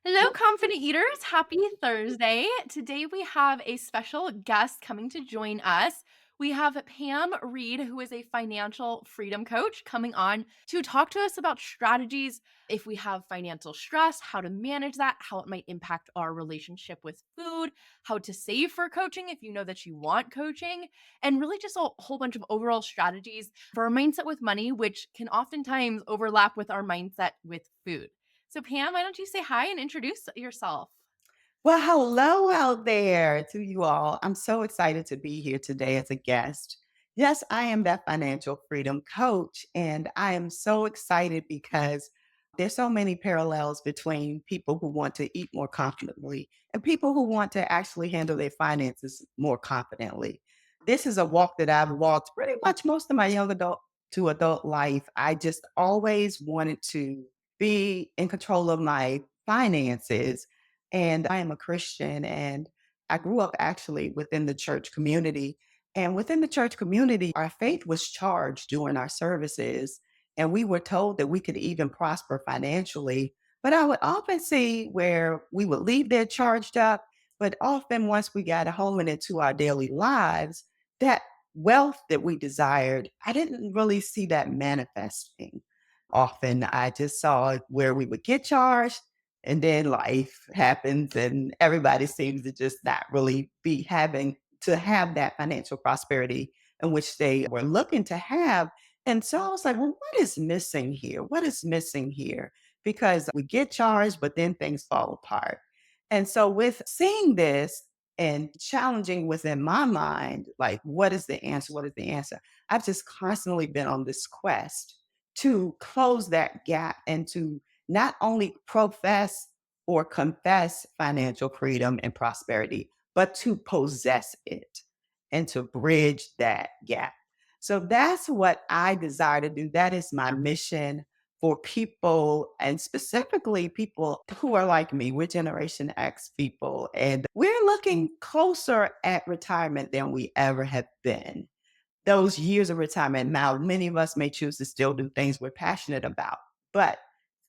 Hello, confident eaters. Happy Thursday. Today we have a special guest coming to join us. We have Pam Reed, who is a financial freedom coach, coming on to talk to us about strategies if we have financial stress, how to manage that, how it might impact our relationship with food, how to save for coaching if you know that you want coaching, and really just a whole bunch of overall strategies for our mindset with money, which can oftentimes overlap with our mindset with food. So, Pam, why don't you say hi and introduce yourself? Well, hello out there to you all. I'm so excited to be here today as a guest. Yes, I am that financial freedom coach, and I am so excited because there's so many parallels between people who want to eat more confidently and people who want to actually handle their finances more confidently. This is a walk that I've walked pretty much most of my young adult to adult life. I just always wanted to be in control of my finances, and I am a Christian, and I grew up actually within the church community. And within the church community, our faith was charged during our services. And we were told that we could even prosper financially. But I would often see where we would leave there charged up. But often, once we got home and into our daily lives, that wealth that we desired, I didn't really see that manifesting. Often, I just saw where we would get charged and then life happens and everybody seems to just not really be having to have that financial prosperity in which they were looking to have. And so I was like, well, what is missing here? What is missing here? Because we get charged, but then things fall apart. And so with seeing this and challenging within my mind, like, what is the answer? What is the answer? I've just constantly been on this quest to close that gap and to not only profess or confess financial freedom and prosperity, but to possess it and to bridge that gap. So that's what I desire to do. That is my mission for people, and specifically people who are like me. We're Generation X people, and we're looking closer at retirement than we ever have been. Those years of retirement. Now, many of us may choose to still do things we're passionate about, but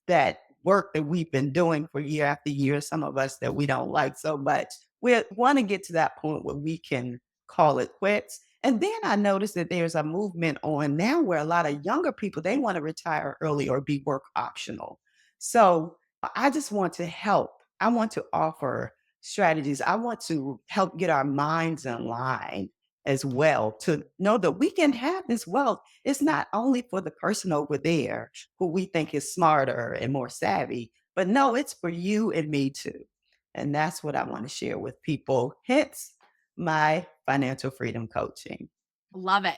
that work that we've been doing for year after year, some of us that we don't like so much, we want to get to that point where we can call it quits. And then I noticed that there's a movement on now where a lot of younger people, they want to retire early or be work optional. So I just want to help. I want to offer strategies. I want to help get our minds in line as well to know that we can have this wealth. It's not only for the person over there who we think is smarter and more savvy, but no, it's for you and me too. And that's what I want to share with people. Hence my financial freedom coaching. Love it.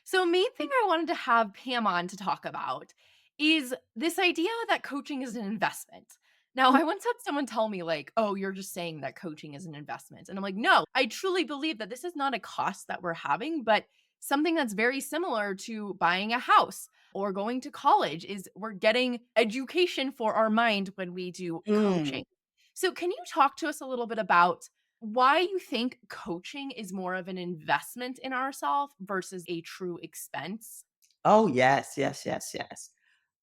So, main thing I wanted to have Pam on to talk about is this idea that coaching is an investment. Now, I once had someone tell me, like, oh, you're just saying that coaching is an investment. And I'm like, no, I truly believe that this is not a cost that we're having, but something that's very similar to buying a house or going to college is we're getting education for our mind when we do Mm. coaching. So, can you talk to us a little bit about why you think coaching is more of an investment in ourselves versus a true expense? Oh, yes, yes, yes, yes.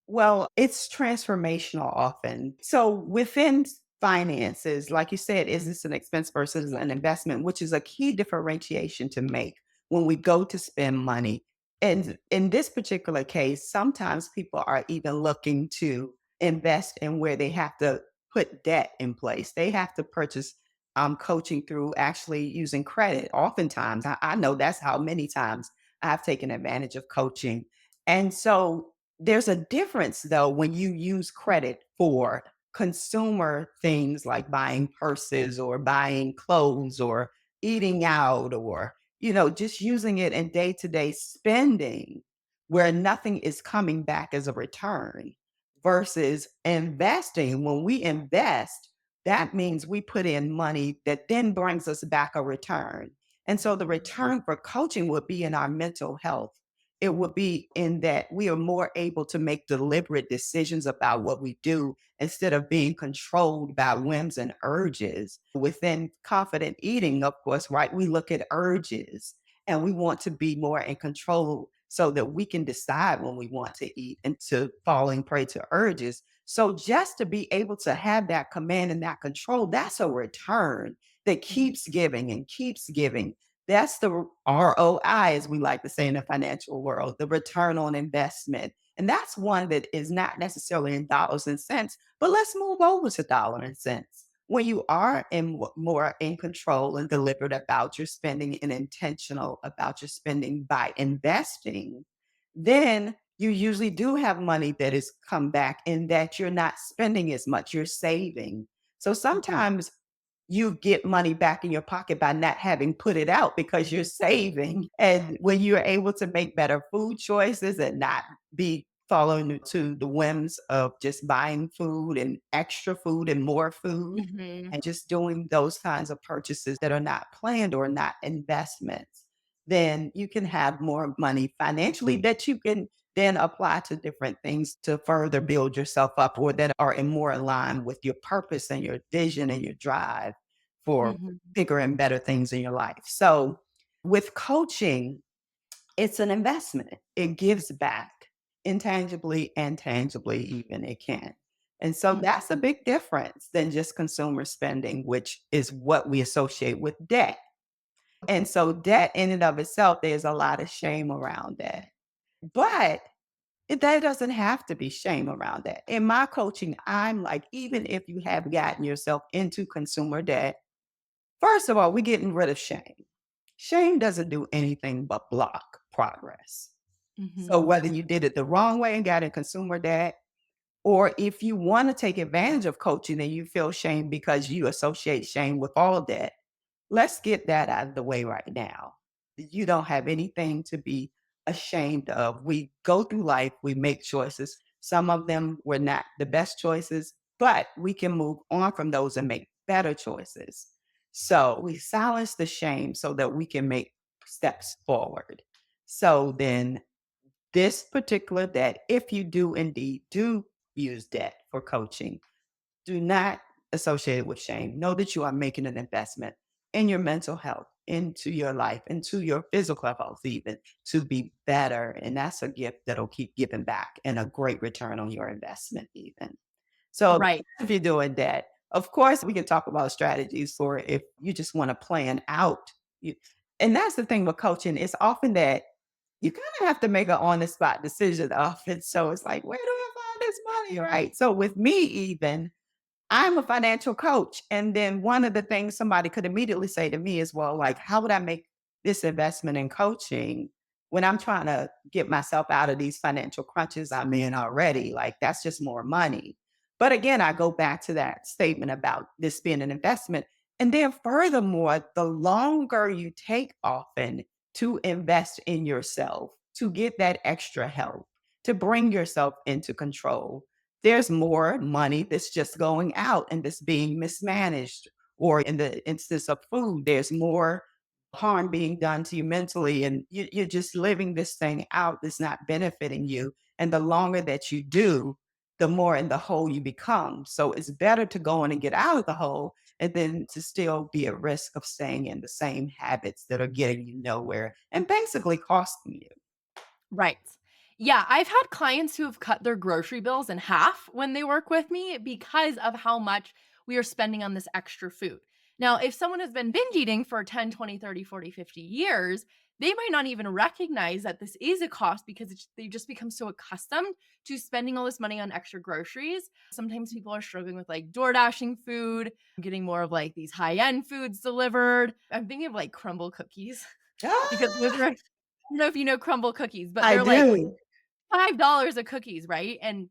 Well, it's transformational often. So within finances, like you said, is this an expense versus an investment, which is a key differentiation to make when we go to spend money. And in this particular case, sometimes people are even looking to invest in where they have to put debt in place. They have to purchase coaching through actually using credit. Oftentimes, I know that's how many times I've taken advantage of coaching. And so there's a difference though when you use credit for consumer things like buying purses or buying clothes or eating out or just using it in day-to-day spending where nothing is coming back as a return versus investing. When we invest, that means we put in money that then brings us back a return. And so the return for coaching would be in our mental health. It would be in that we are more able to make deliberate decisions about what we do instead of being controlled by whims and urges. Within confident eating, of course, right? We look at urges and we want to be more in control so that we can decide when we want to eat and to falling prey to urges. So just to be able to have that command and that control, that's a return that Mhm. keeps giving and keeps giving. That's the ROI, as we like to say in the financial world, the return on investment. And that's one that is not necessarily in dollars and cents, but let's move over to dollar and cents. When you are more in control and deliberate about your spending and intentional about your spending by investing, then you usually do have money that is come back in that you're not spending as much, you're saving. So Mhm. sometimes you get money back in your pocket by not having put it out because you're saving. And when you're able to make better food choices and not be following to the whims of just buying food and extra food and more food Mhm. and just doing those kinds of purchases that are not planned or not investments, then you can have more money financially that you can then apply to different things to further build yourself up or that are in more aligned with your purpose and your vision and your drive for Mhm. bigger and better things in your life. So with coaching, it's an investment. It gives back intangibly and tangibly, even it can. And so Mhm. that's a big difference than just consumer spending, which is what we associate with debt. And so debt in and of itself, there's a lot of shame around that. But there doesn't have to be shame around that. In my coaching, I'm like, even if you have gotten yourself into consumer debt, first of all, we're getting rid of shame. Shame doesn't do anything but block progress. So Mhm. whether you did it the wrong way and got in consumer debt, or if you want to take advantage of coaching and you feel shame because you associate shame with all debt, let's get that out of the way right now. You don't have anything to be ashamed of. We go through life, we make choices. Some of them were not the best choices, but we can move on from those and make better choices. So we silence the shame so that we can make steps forward. So then this particular debt, if you do indeed do use debt for coaching, do not associate it with shame. Know that you are making an investment in your mental health, into your life, into your physical health, even to be better. And that's a gift that'll keep giving back and a great return on your investment, even. So Right. if you're doing that, of course, we can talk about strategies for if you just want to plan out. You, and that's the thing with coaching, it's often that you kind of have to make an on the spot decision often. So it's like, where do I find this money? Right. So with me, even, I'm a financial coach. And then one of the things somebody could immediately say to me is, well, like, how would I make this investment in coaching when I'm trying to get myself out of these financial crunches I'm in already? Like, that's just more money. But again, I go back to that statement about this being an investment. And then furthermore, the longer you take often to invest in yourself, to get that extra help, to bring yourself into control, there's more money that's just going out and that's being mismanaged. Or in the instance of food, there's more harm being done to you mentally, and you're just living this thing out that's not benefiting you. And the longer that you do, the more in the hole you become. So it's better to go in and get out of the hole and then to still be at risk of staying in the same habits that are getting you nowhere and basically costing you. Right. Yeah, I've had clients who have cut their grocery bills in half when they work with me because of how much we are spending on this extra food. Now, if someone has been binge eating for 10, 20, 30, 40, 50 years, they might not even recognize that this is a cost because they just become so accustomed to spending all this money on extra groceries. Sometimes people are struggling with like door dashing food, getting more of like these high end foods delivered. I'm thinking of like crumble cookies because those Ah, are, I don't know if you know crumble cookies, but I they're like do. $5 a cookies, right? And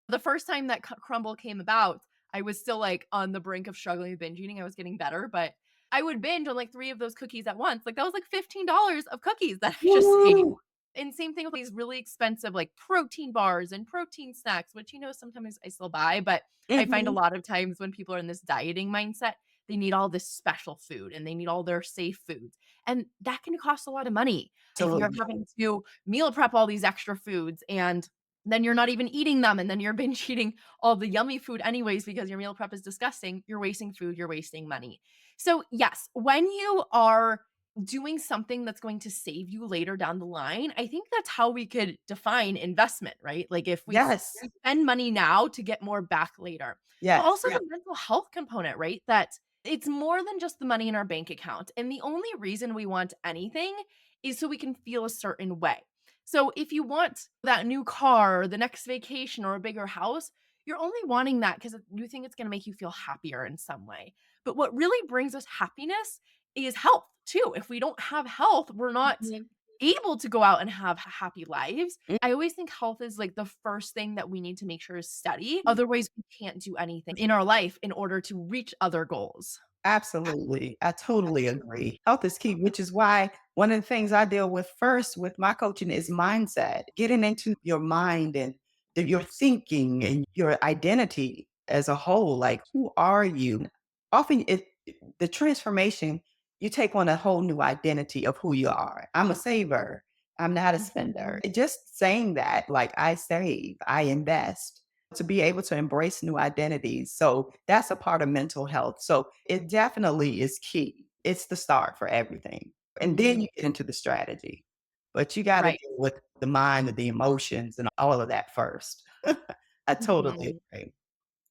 the first time that crumble came about, I was still, like, on the brink of struggling with binge eating. I was getting better, but I would binge on, like, 3 of those cookies at once. Like, that was, like, $15 of cookies that I just ate. Woo! And same thing with these really expensive, like, protein bars and protein snacks, which, sometimes I still buy, but I find a Mhm. lot of times when people are in this dieting mindset, they need all this special food and they need all their safe foods, and that can cost a lot of money if you're Absolutely. having to meal prep all these extra foods, and then you're not even eating them, and then you're binge eating all the yummy food anyways because your meal prep is disgusting. You're wasting food, you're wasting money. So, yes, when you are doing something that's going to save you later down the line, I think that's how we could define investment, right? Like if Yes. we spend money now to get more back later. But Yes. also the mental health component, right? That it's more than just the money in our bank account. And the only reason we want anything is so we can feel a certain way. So if you want that new car or the next vacation or a bigger house, you're only wanting that because you think it's going to make you feel happier in some way. But what really brings us happiness is health too. If we don't have health, we're not Mhm. able to go out and have happy lives. Mm, I always think health is like the first thing that we need to make sure is steady. Otherwise, we can't do anything in our life in order to reach other goals. absolutely. I totally agree. Health is key, which is why one of the things I deal with first with my coaching is mindset, getting into your mind and your thinking and your identity as a whole. Like, who are you? Often, the transformation, you take on a whole new identity of who you are. I'm a saver. I'm not a spender. Just saying that, like, I save, I invest, to be able to embrace new identities. So that's a part of mental health. So it definitely is key. It's the start for everything. And then you get into the strategy. But you got to Right. deal with the mind and the emotions and all of that first. I totally Mhm. agree.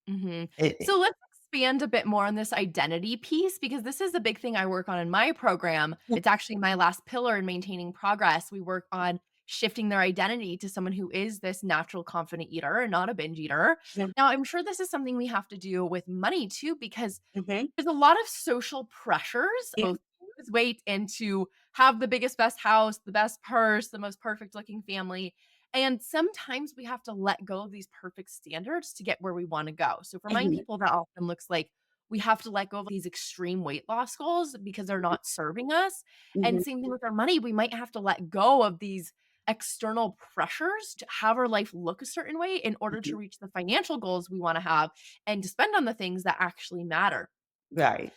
Mhm. It, So let's expand a bit more on this identity piece because this is a big thing I work on in my program. It's actually my last pillar in maintaining progress. We work on shifting their identity to someone who is this natural confident eater and not a binge eater. Mhm, Now, I'm sure this is something we have to do with money too because mhm, there's a lot of social pressures, both to lose weight and to have the biggest, best house, the best purse, the most perfect looking family. And sometimes we have to let go of these perfect standards to get where we want to go. So for many mhm, people, that often looks like we have to let go of these extreme weight loss goals because they're not serving us. And mhm, same thing with our money. We might have to let go of these external pressures to have our life look a certain way in order to mhm. reach the financial goals we want to have and to spend on the things that actually matter. Right.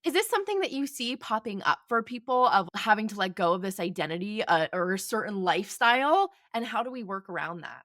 Is this something that you see popping up for people of having to let go of this identity, or a certain lifestyle, and how do we work around that?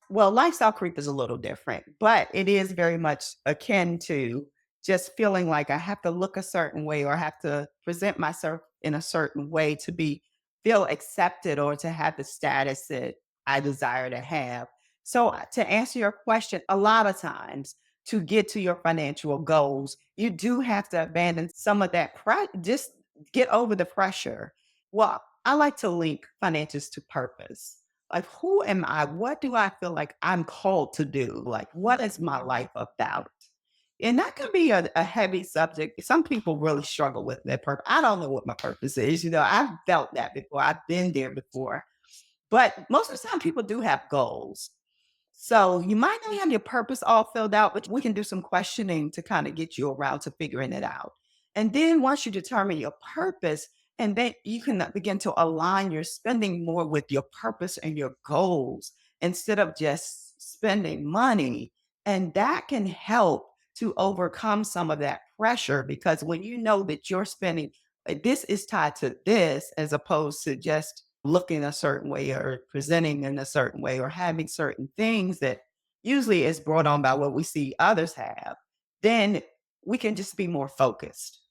Well, lifestyle creep is a little different, but it is very much akin to just feeling like I have to look a certain way or I have to present myself in a certain way to be feel accepted or to have the status that I desire to have. So to answer your question, a lot of times to get to your financial goals, you do have to abandon some of that just get over the pressure. Well, I like to link finances to purpose, like, who am I? What do I feel like I'm called to do? Like, what is my life about? And that can be a heavy subject. Some people really struggle with their purpose. I don't know what my purpose is. I've felt that before. I've been there before. But most of the time, people do have goals. So you might not have your purpose all filled out, but we can do some questioning to kind of get you around to figuring it out. And then once you determine your purpose, and then you can begin to align your spending more with your purpose and your goals instead of just spending money. And that can help to overcome some of that pressure because when you know that you're spending, this is tied to this as opposed to just looking a certain way or presenting in a certain way or having certain things that usually is brought on by what we see others have, then we can just be more focused.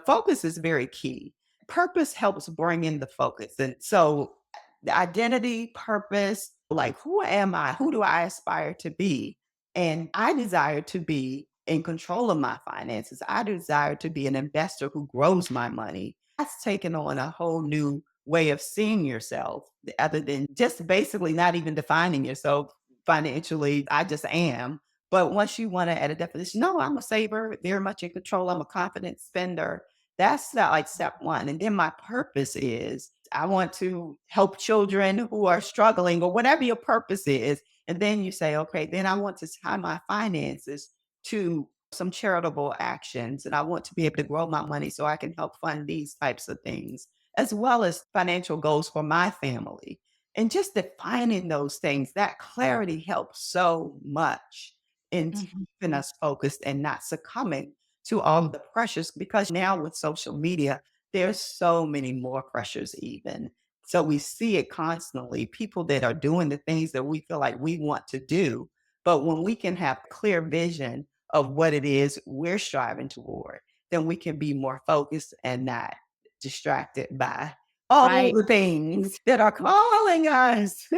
Focus is very key. Purpose helps bring in the focus. And so the identity, purpose, like who am I? Who do I aspire to be? And I desire to be in control of my finances. I desire to be an investor who grows my money. That's taken on a whole new way of seeing yourself other than just basically not even defining yourself financially. I just am. But once you want to add a definition, no, I'm a saver, very much in control. I'm a confident spender. That's not like step one. And then my purpose is I want to help children who are struggling or whatever your purpose is. And then you say, okay, then I want to tie my finances to some charitable actions. And I want to be able to grow my money so I can help fund these types of things, as well as financial goals for my family. And just defining those things, that clarity helps so much in Mhm. keeping us focused and not succumbing to all of the pressures because now with social media, there's so many more pressures even. So we see it constantly, people that are doing the things that we feel like we want to do. But when we can have clear vision of what it is we're striving toward, then we can be more focused and not distracted by all Right. the things that are calling us.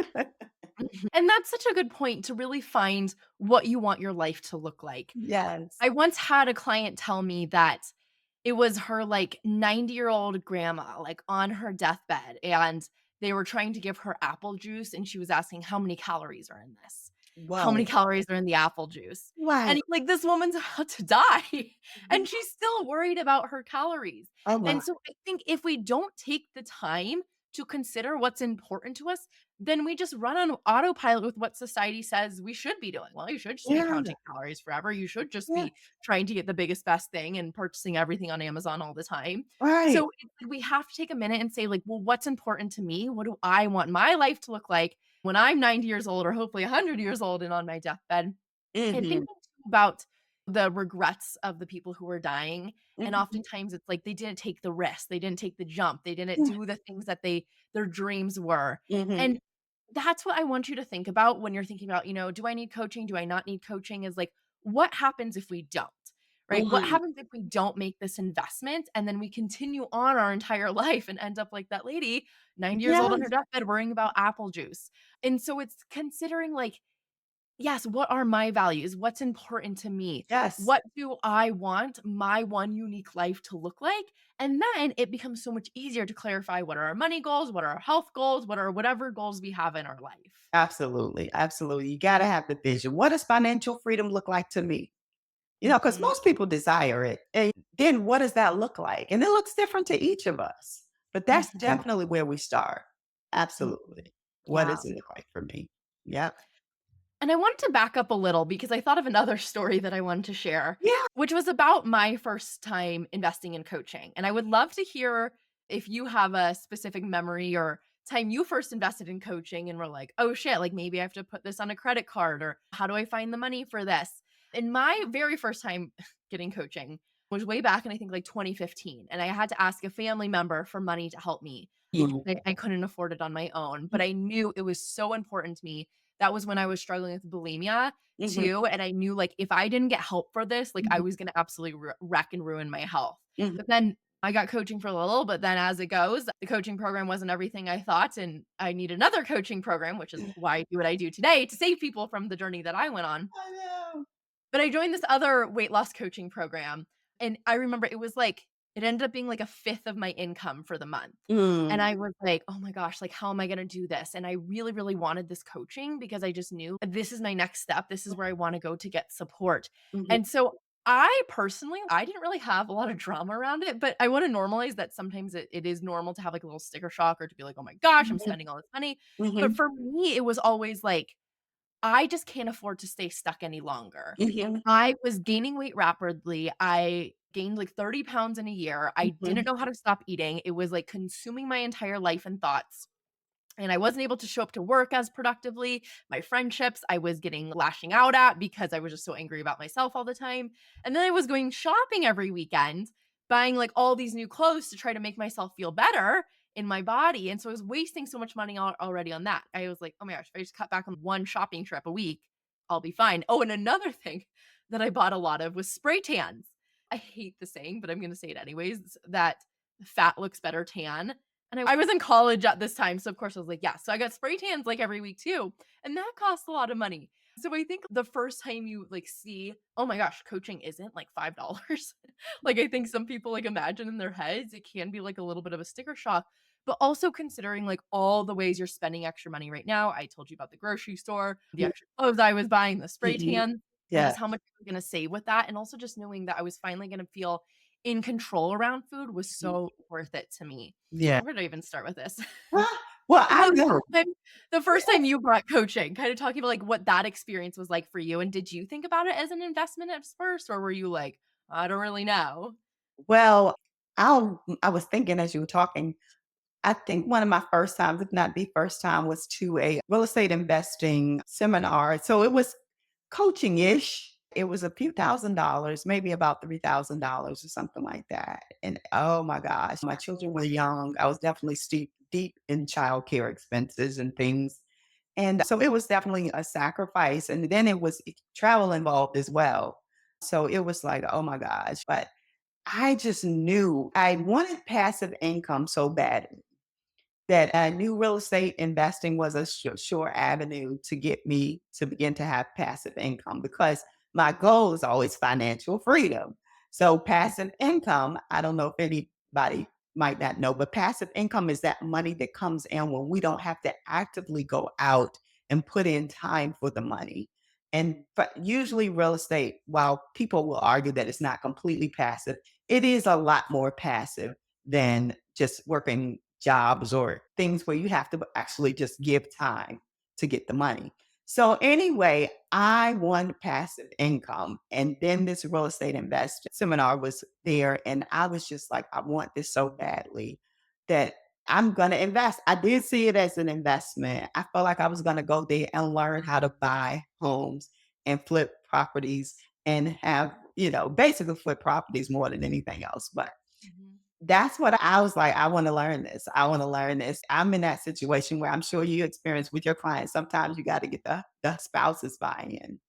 Mhm. And that's such a good point to really find what you want your life to look like. Yes. I once had a client tell me that it was her, like, 90-year-old grandma, like, on her deathbed, and they were trying to give her apple juice, and she was asking, "How many calories are in this? How many Whoa. calories are in the apple juice?" Right. And, like, this woman's about to die, and Mhm. she's still worried about her calories. Oh my. And so I think if we don't take the time to consider what's important to us, then we just run on autopilot with what society says we should be doing. Well, you should just be Yeah. counting calories forever. You should just Yeah. be trying to get the biggest, best thing and purchasing everything on Amazon all the time. Right. So it's like we have to take a minute and say, like, well, what's important to me? What do I want my life to look like when I'm 90 years old or hopefully 100 years old and on my deathbed? And Mhm. thinking too about the regrets of the people who were dying, and Mhm. oftentimes it's like they didn't take the risk, they didn't take the jump, they didn't Yeah. do the things that their dreams were, Mhm. and that's what I want you to think about when you're thinking about, do I need coaching? Do I not need coaching? Is like, what happens if we don't? Right? What Mhm. happens if we don't make this investment and then we continue on our entire life and end up like that lady, 90 years old on her Yes. deathbed, worrying about apple juice? And so it's considering like, yes, what are my values? What's important to me? Yes. What do I want my one unique life to look like? And then it becomes so much easier to clarify what are our money goals, what are our health goals, what are whatever goals we have in our life. Absolutely. Absolutely. You gotta have the vision. What does financial freedom look like to me? Because Mhm, most people desire it. And then what does that look like? And it looks different to each of us. But that's mhm, definitely where we start. mhm. Absolutely. What Yeah. does it look like for me? Yep. And I wanted to back up a little because I thought of another story that I wanted to share, Yeah. which was about my first time investing in coaching. And I would love to hear if you have a specific memory or time you first invested in coaching and were like, oh shit, like maybe I have to put this on a credit card or how do I find the money for this? And my very first time getting coaching was way back in I think like 2015. And I had to ask a family member for money to help me. Mhm. I couldn't afford it on my own, but I knew it was so important to me. That was when I was struggling with bulimia Mhm. too, and I knew, like, if I didn't get help for this, like, I Mhm. was gonna absolutely wreck and ruin my health. Mhm. But then I got coaching for a little, but then as it goes, the coaching program wasn't everything I thought, and I need another coaching program, which is why I do what I do today to save people from the journey that I went on. I know. But I joined this other weight loss coaching program, and I remember it ended up being like a fifth of my income for the month. And Mm. I was like, "Oh my gosh, like, how am I gonna do this?" And I really, really wanted this coaching because I just knew this is my next step. This is where I wanna go to get support. Mhm. And so I personally, I didn't really have a lot of drama around it, but I wanna normalize that sometimes it is normal to have like a little sticker shock or to be like, "Oh my gosh, I'm Mhm. spending all this money." But Mhm. for me, it was always like, I just can't afford to stay stuck any longer. Mhm. I was gaining weight rapidly. I gained like 30 pounds in a year. I didn't Mhm. know how to stop eating. It was like consuming my entire life and thoughts. And I wasn't able to show up to work as productively. My friendships, I was getting lashing out at because I was just so angry about myself all the time. And then I was going shopping every weekend, buying like all these new clothes to try to make myself feel better in my body. And so I was wasting so much money already on that. I was like, oh my gosh, if I just cut back on one shopping trip a week, I'll be fine. Oh, and another thing that I bought a lot of was spray tans. I hate the saying, but I'm going to say it anyways, that fat looks better tan. And I was in college at this time, so of course I was like, "Yeah." So I got spray tans, like, every week too, and that costs a lot of money. So I think the first time you, like, see, "Oh my gosh, coaching isn't, like, $5." Like, I think some people, like, imagine in their heads, it can be, like, a little bit of a sticker shock, but also considering, like, all the ways you're spending extra money right now. I told you about the grocery store, the Mhm. extra clothes I was buying, the spray Mhm. tan, and Yeah. just how much I'm gonna save with that, and also just knowing that I was finally gonna feel in control around food was Mhm. so worth it to me. Yeah. Where did I even start with this? Ah, well, Oh, I know. the first Yes. time you brought coaching, kinda talking about, like, what that experience was like for you, and did you think about it as an investment at first, or were you like, "I don't really know?" Well, I was thinking as you were talking, I think one of my first times, if not the first time, was to a real estate investing seminar. So it was coaching-ish. It was a few $1,000s, maybe about $3,000 or something like that. And oh my gosh, my children were young. I was definitely deep in childcare expenses and things. And so it was definitely a sacrifice. And then it was travel involved as well. So it was like, oh my gosh. But I just knew I wanted passive income so bad that I knew real estate investing was a sure avenue to get me to begin to have passive income because my goal is always financial freedom. So, passive income, I don't know if anybody might not know, but passive income is that money that comes in when we don't have to actively go out and put in time for the money. And but usually, real estate, while people will argue that it's not completely passive, it is a lot more passive than just working jobs or things where you have to actually just give time to get the money. So anyway, I won passive income. And then this real estate invest seminar was there. And I was just like, I want this so badly that I'm going to invest. I did see it as an investment. I felt like I was going to go there and learn how to buy homes and flip properties and have, basically flip properties more than anything else. But Mhm. that's what I was like, I wanna learn this. I wanna learn this. I'm in that situation where I'm sure you experience with your clients. Sometimes you gotta get the spouse's buy-in.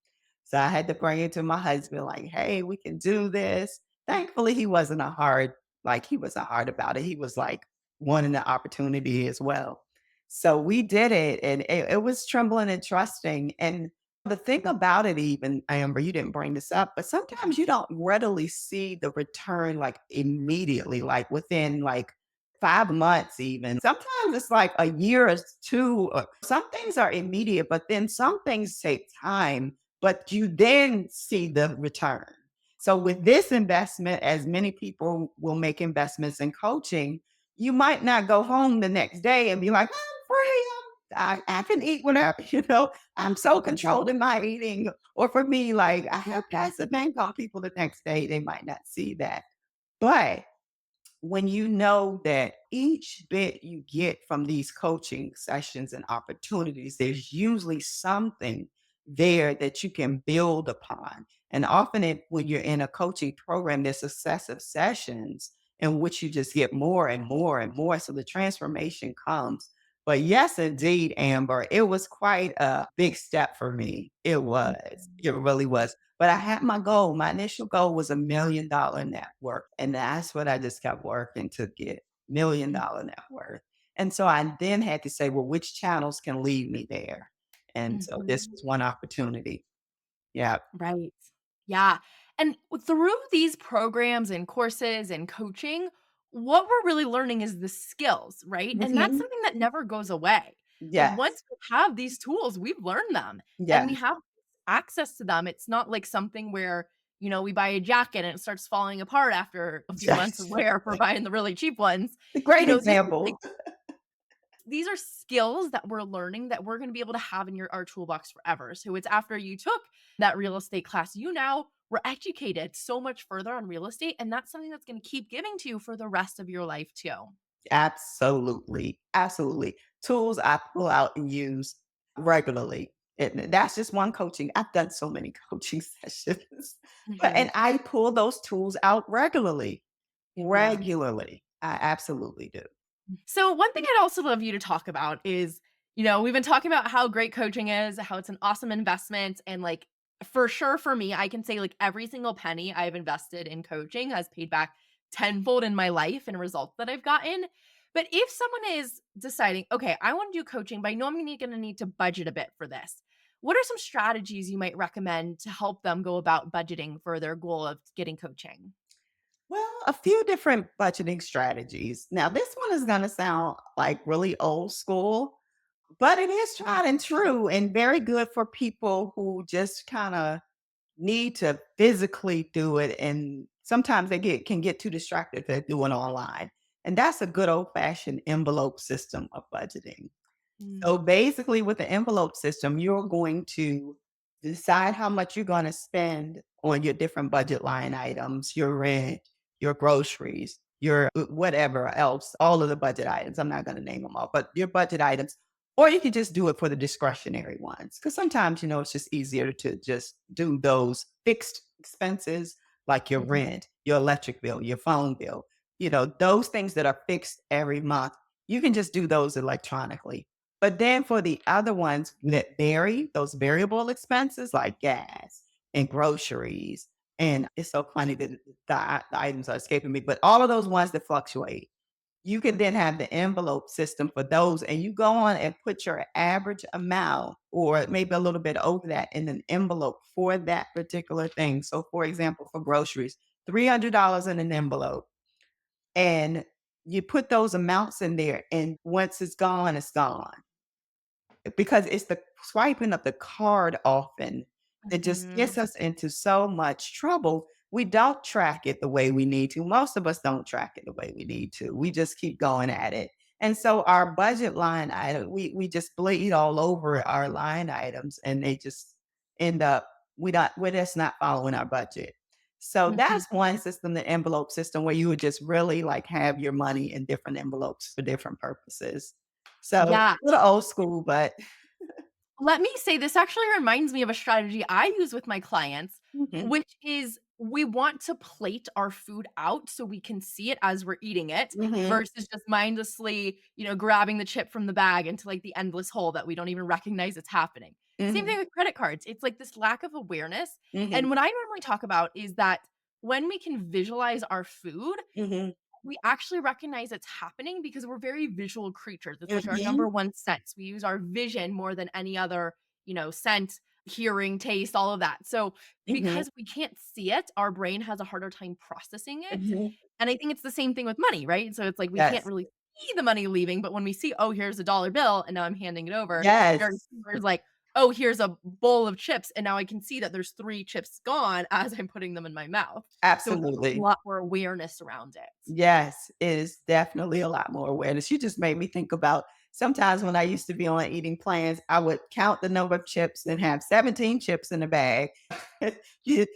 So I had to bring it to my husband, like, "Hey, we can do this." Thankfully, he wasn't hard about it. He was like wanting the opportunity as well. So we did it and it was trembling and trusting. And the thing about it, even Amber, you didn't bring this up, but sometimes you don't readily see the return like immediately, like within like 5 months, even. Sometimes it's like a year or two. Some things are immediate, but then some things take time, but you then see the return. So with this investment, as many people will make investments in coaching, you might not go home the next day and be like, I'm free. I can eat whatever, I'm so controlled in my eating. Or for me, like I have passive income. People the next day, they might not see that. But when you know that each bit you get from these coaching sessions and opportunities, there's usually something there that you can build upon. And often, when you're in a coaching program, there's successive sessions in which you just get more and more and more. So the transformation comes. But yes, indeed, Amber, it was quite a big step for me. It was. Mhm. It really was. But I had my goal. My initial goal was $1 million net worth. And that's what I just kept working to get $1 million net worth. And so I then had to say, well, which channels can lead me there? And so this Mhm. was one opportunity. Yeah. Right. Yeah. And through these programs and courses and coaching, what we're really learning is the skills, right? And that's Mhm. something that never goes away. Like Yes. once we have these tools, we've learned them and we Yes. have access to them. It's not like something where, we buy a jacket and it starts falling apart after a few months of Yes. wear for buying the really cheap ones. A great This is like example. these are skills that we're learning that we're going to be able to have in our toolbox forever. So it's after you took that real estate class, you now were educated so much further on real estate. And that's something that's going to keep giving to you for the rest of your life, too. Absolutely. Absolutely. Tools I pull out and use regularly. And that's just one coaching. I've done so many coaching sessions. Mhm. And I pull those tools out regularly. Yeah. Regularly. I absolutely do. So, one thing I'd also love you to talk about is, we've been talking about how great coaching is, how it's an awesome investment. And, like, for sure, for me, I can say, like, every single penny I've invested in coaching has paid back tenfold in my life and results that I've gotten. But if someone is deciding, okay, I want to do coaching, but I know I'm going to need to budget a bit for this, what are some strategies you might recommend to help them go about budgeting for their goal of getting coaching? Well, a few different budgeting strategies. Now, this one is going to sound like really old school, but it is tried and true and very good for people who just kind of need to physically do it. And sometimes they can get too distracted if they're doing online. And that's a good old fashioned envelope system of budgeting. Mm, So basically, with the envelope system, you're going to decide how much you're going to spend on your different budget line items, your rent, your groceries, your whatever else, all of the budget items. I'm not going to name them all, but your budget items. Or you can just do it for the discretionary ones. Because sometimes, it's just easier to just do those fixed expenses like your mhm, rent, your electric bill, your phone bill, those things that are fixed every month. You can just do those electronically, but then for the other ones that vary, those variable expenses like gas and groceries, And it's so funny that the items are escaping me, but all of those ones that fluctuate, you can then have the envelope system for those, and you go on and put your average amount or maybe a little bit over that in an envelope for that particular thing. So, for example, for groceries, $300 in an envelope, and you put those amounts in there, and once it's gone, it's gone. Because it's the swiping of the card often that just gets Mhm. us into so much trouble. We don't track it the way we need to. Most of us don't track it the way we need to. We just keep going at it. And so our budget line item, we just bleed all over our line items and they just end up we're just not following our budget. So Mhm. that's one system, the envelope system, where you would just really like have your money in different envelopes for different purposes. So, a Yeah. little old school, but Let me say this actually reminds me of a strategy I use with my clients, mhm, which is we want to plate our food out so we can see it as we're eating it mhm, versus just mindlessly, grabbing the chip from the bag into like the endless hole that we don't even recognize it's happening. Same mhm, thing with credit cards. It's like this lack of awareness. mhm, And what I normally talk about is that when we can visualize our food, mhm, we actually recognize it's happening because we're very visual creatures. It's like our mhm, number one sense. We use our vision more than any other, scent, hearing, taste, all of that. So, mhm, because we can't see it, our brain has a harder time processing it. mhm. And I think it's the same thing with money, right? So it's like we can't Yes, really see the money leaving, but when we see, oh, here's a dollar bill and now I'm handing it over, very yes, similar is like, oh, here's a bowl of chips and now I can see that there's 3 chips gone as I'm putting them in my mouth. So it's a absolutely. lot more awareness around it. Yes, it is definitely a lot more awareness. You just made me think about sometimes when I used to be on eating plans, I would count the number of chips and have 17 chips in the bag. You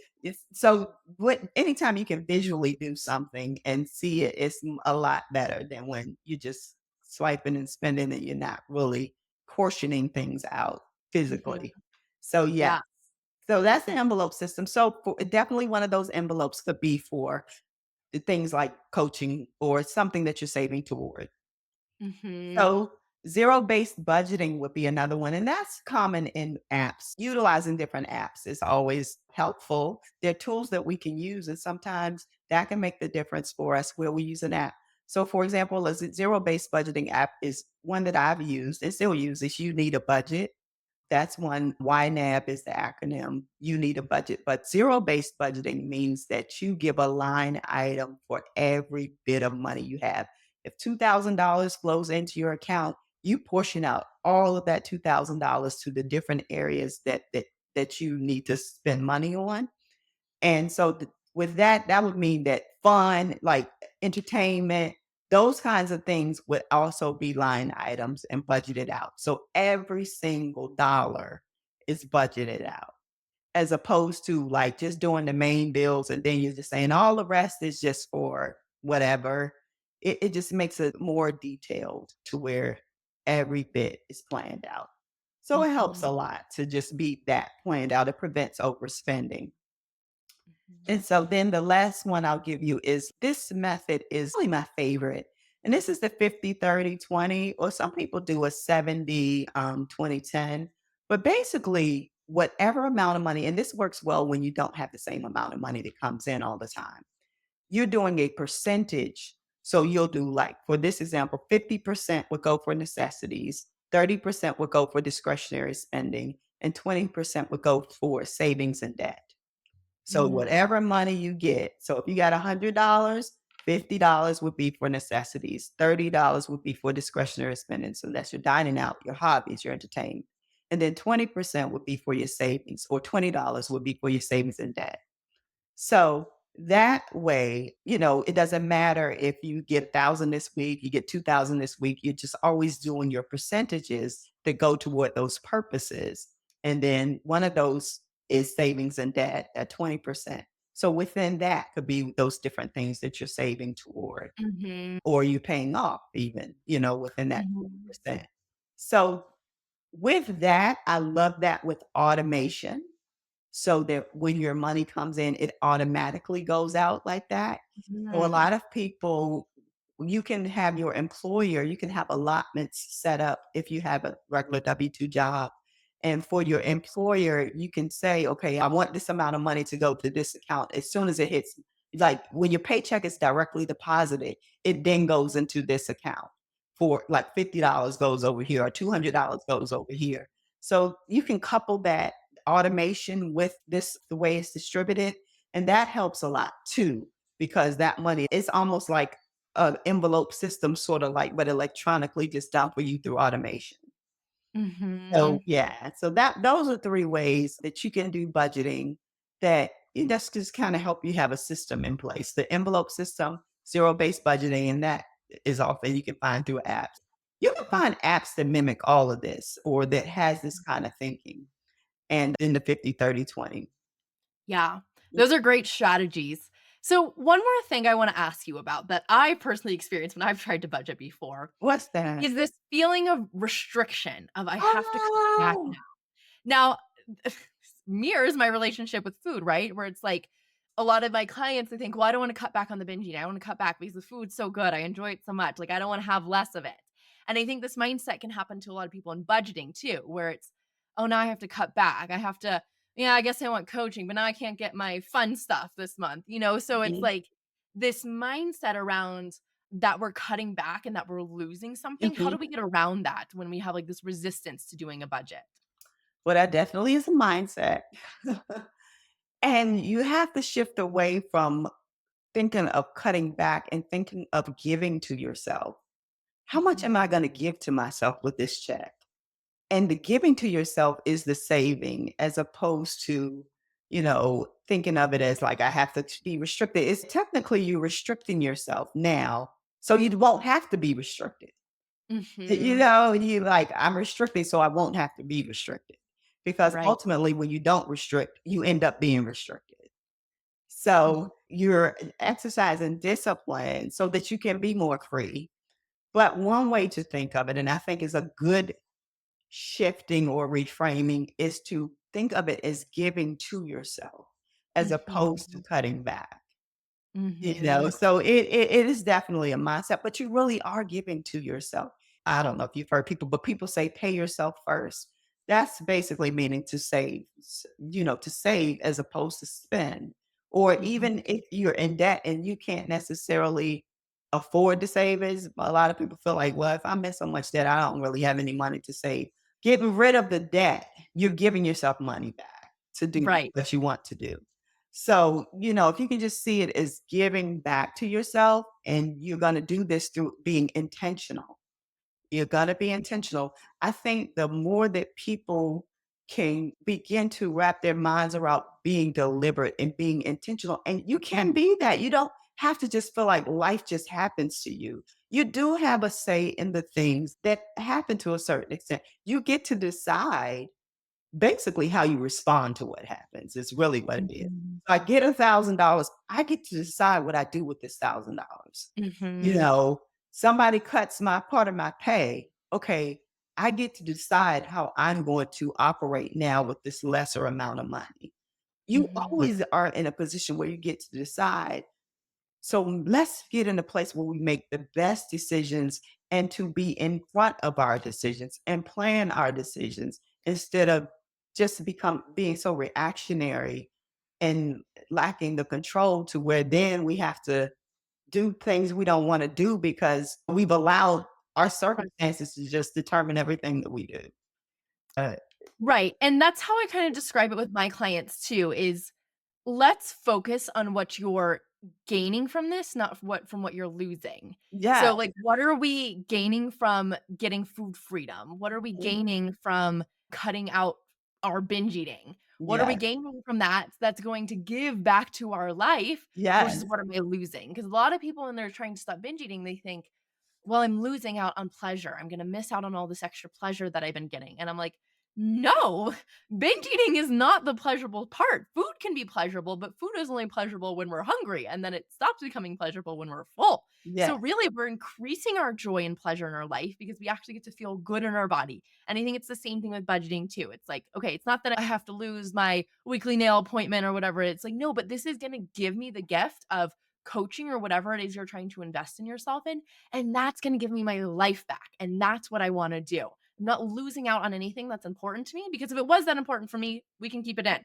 so what anytime you can visually do something and see it, it's a lot better than when you just swiping and spending and you're not really portioning things out Mhm. physically. So yeah. Yeah. So that's the envelope system. So definitely one of those envelopes could be for the things like coaching or something that you're saving toward. Mhm. So, zero-based budgeting would be another one, and that's common in apps. Utilizing different apps is always helpful. They're tools that we can use, and sometimes that can make the difference for us where we use an app. So, for example, a zero-based budgeting app is one that I've used and still use. Is You Need a Budget. That's one. YNAB is the acronym. You need a budget. But zero-based budgeting means that you give a line item for every bit of money you have. If $2,000 flows into your account, you portion out all of that $2,000 to the different areas that you need to spend money on. And so with that, that would mean that fun, like entertainment, those kinds of things would also be line items and budgeted out. So every single dollar is budgeted out as opposed to like just doing the main bills and then you're just saying all the rest is just for whatever. It just makes it more detailed to where every bit is planned out. So it helps a Mhm. lot to just be that planned out. It prevents overspending. Mhm. And so then the last one I'll give you is this method is really my favorite. And this is the 50-30-20, or some people do a 70 20-10. But basically, whatever amount of money, and this works well when you don't have the same amount of money that comes in all the time, you're doing a percentage. So you'll do like, for this example, 50% would go for necessities, 30% would go for discretionary spending, and 20% would go for savings and debt. So Mm. whatever money you get, so if you got $100, $50 would be for necessities, $30 would be for discretionary spending. So that's your dining out, your hobbies, your entertainment. And then 20% would be for your savings, or $20 would be for your savings and debt. So that way, it doesn't matter if you get 1,000 this week, you get 2,000 this week, you're just always doing your percentages that go toward those purposes. And then one of those is savings and debt at 20%. So within that could be those different things that you're saving toward Mhm. or you're paying off even, within that Mhm. 20%. So with that, I love that with automation so that when your money comes in, it automatically goes out like that. So a Mhm. lot of people, you can have your employer, you can have allotments set up if you have a regular W-2 job. And for your employer, you can say, okay, I want this amount of money to go to this account. As soon as it hits, like when your paycheck is directly deposited, it then goes into this account for like $50 goes over here or $200 goes over here. So you can couple that automation with this, the way it's distributed. And that helps a lot too, because that money is almost like an envelope system, sort of like, but electronically just done for you through automation. So, Mhm. yeah, so that those are 3 ways that you can do budgeting that that's just kinda help you have a system in place. The envelope system, zero-based budgeting, and that is often you can find through apps. You can find apps that mimic all of this or that has this kinda thinking, and in the 50-30-20. Yeah. Those are great strategies. So, one more thing I wanna ask you about that I personally experienced when I've tried to budget before What's that? is this feeling of restriction of I have to cut back Oh! now. Mirrors my relationship with food, right? Where it's like a lot of my clients, they think, well, I don't want to cut back on the binge eating. I want to cut back because the food's so good. I enjoy it so much. Like, I don't want to have less of it. And I think this mindset can happen to a lot of people in budgeting too, where it's, oh, now I have to cut back. I have to, yeah, I guess I want coaching, but now I can't get my fun stuff this month, you know? So it's Mhm, like this mindset around that we're cutting back and that we're losing something. How do mhm. we get around that when we have like this resistance to doing a budget? Well, that definitely is a mindset. And you have to shift away from thinking of cutting back and thinking of giving to yourself. How much Mhm. am I going to give to myself with this check? And the giving to yourself is the saving as opposed to, thinking of it as like I have to be restricted. It's technically you restricting yourself now. So you won't have to be restricted. Mhm. You like, I'm restricted, so I won't have to be restricted. Because Right. ultimately, when you don't restrict, you end up being restricted. Mhm. So you're exercising discipline so that you can be more free. But one way to think of it, and I think is a good shifting or reframing, is to think of it as giving to yourself as opposed to Mhm. cutting back. Mhm. So it is definitely a mindset, but you really are giving to yourself. I don't know if you've heard people, but people say pay yourself first. That's basically meaning to save, to save as opposed to spend. Or Mhm. even if you're in debt and you can't necessarily afford to save, is a lot of people feel like, well, if I'm in so much debt, I don't really have any money to save. Getting rid of the debt, you're giving yourself money back to do Right. what you want to do. So, if you can just see it as giving back to yourself, and you're going to do this through being intentional. You're going to be intentional. I think the more that people can begin to wrap their minds around being deliberate and being intentional, and you can be that. You don't have to just feel like life just happens to you. You do have a say in the things that happen to a certain extent. You get to decide basically how you respond to what happens is really what it is. Mhm. I get $1,000, I get to decide what I do with this $1,000. You Mhm. know, somebody cuts my part of my pay. Okay, I get to decide how I'm going to operate now with this lesser amount of money. You Mhm. always are in a position where you get to decide, so let's get in a place where we make the best decisions and to be in front of our decisions and plan our decisions instead of just become being so reactionary and lacking the control to where then we have to do things we don't want to do because we've allowed our circumstances to just determine everything that we do. Uh, Right, and that's how I kinda describe it with my clients too, is let's focus on what you're gaining from this, not from what you're losing. yeah, So, like, what are we gaining from getting food freedom? What are we mhm, gaining from cutting out our binge eating? What are we yes, gaining from that that's going to give back to our life versus yes, what am I losing? Because a lot of people when they're trying to stop binge eating, they think, well, I'm losing out on pleasure. I'm gonna miss out on all this extra pleasure that I've been getting. And I'm like, no, binge eating is not the pleasurable part. Food can be pleasurable, but food is only pleasurable when we're hungry, and then it stops becoming pleasurable when we're full. So, yes, really, we're increasing our joy and pleasure in our life because we actually get to feel good in our body. And I think it's the same thing with budgeting, too. It's like, okay, it's not that I have to lose my weekly nail appointment or whatever. It's like, no, but this is going to give me the gift of coaching or whatever it is you're trying to invest in yourself in. And that's going to give me my life back. And that's what I want to do. I'm not losing out on anything that's important to me because if it was that important for me, we can keep it in.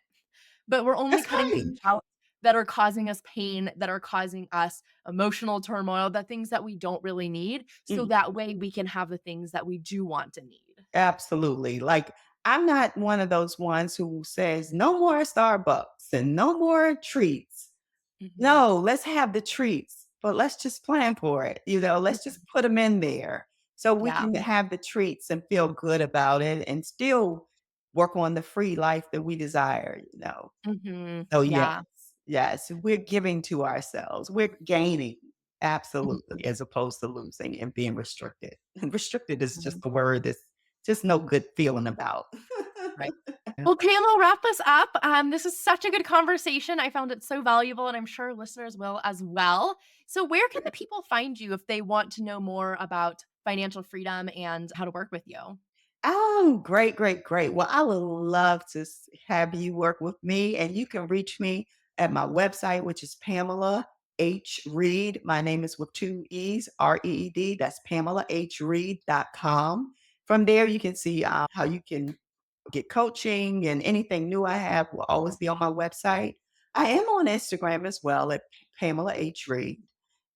But we're only That's cutting right. things out that are causing us pain, that are causing us emotional turmoil, the things that we don't really need. So Mm, that way we can have the things that we do want and need. absolutely. Like, I'm not one of those ones who says, "No more Starbucks and no more treats." Mhm. No, let's have the treats, but let's just plan for it, let's just Mhm. put them in there so we Yeah. can have the treats and feel good about it and still work on the free life that we desire. Mhm. So, yes, Yeah. yes, we're giving to ourselves. We're gaining, Mhm. absolutely, as opposed to losing and being restricted. And restricted is just Mhm. a word that's just no good feeling about. Right. Well, Pam, wrap us up. This is such a good conversation. I found it so valuable, and I'm sure listeners will as well. So, where can the people find you if they want to know more about financial freedom and how to work with you? Oh, great, great, great. Well, I would love to have you work with me, and you can reach me at my website, which is Pamela H. Reed. My name is with two E's, Reed. That's PamelaHReed.com. From there, you can see how you can get coaching, and anything new I have will always be on my website. I am on Instagram as well at Pamela H. Reed.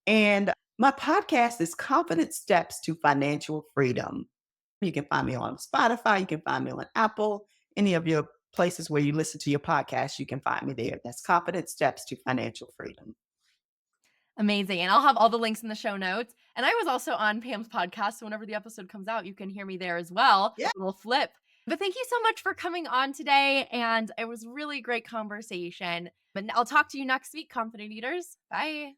And my podcast is Confident Steps to Financial Freedom. You can find me on Spotify. You can find me on Apple, any of your places where you listen to your podcast, you can find me there. That's Confident Steps to Financial Freedom. Amazing. And I'll have all the links in the show notes. And I was also on Pam's podcast. So, whenever the episode comes out, you can hear me there as well. Yeah. Little flip. But thank you so much for coming on today. And it was really great conversation. But I'll talk to you next week, Confident Eaters. Bye.